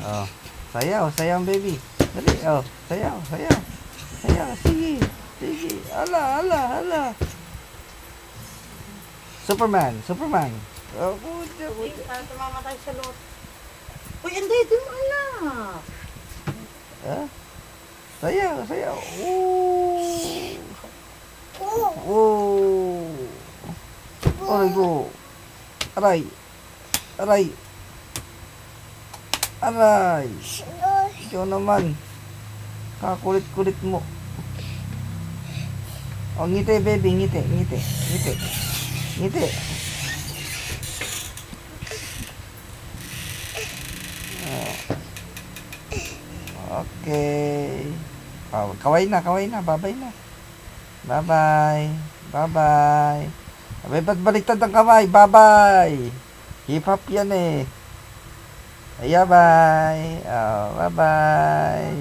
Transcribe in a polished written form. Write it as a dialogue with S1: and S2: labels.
S1: Oh. Sayaw, sayaw baby. Dali, oh. Sayaw, sayaw. Sayaw, sige. Sige. Ala, ala, ala. Superman, Superman. Oh, buda, buda.
S2: Para tumamatay sa lot. Uy, hindi, di mo alam.
S1: Sayaw, sayaw. Oh. Aray ko. Aray. Aray. Aray. Ikaw naman. Kakulit-kulit mo. Oh, ngiti baby, ngiti, ngiti, ngiti. Ngiti. Okay. Oh, kaway na, babay na. Bye-bye. Bye-bye. Abay, ba't baliktad ang kamay? Bye-bye. Hip-hop yan eh. Ay, bye. Oh, bye-bye.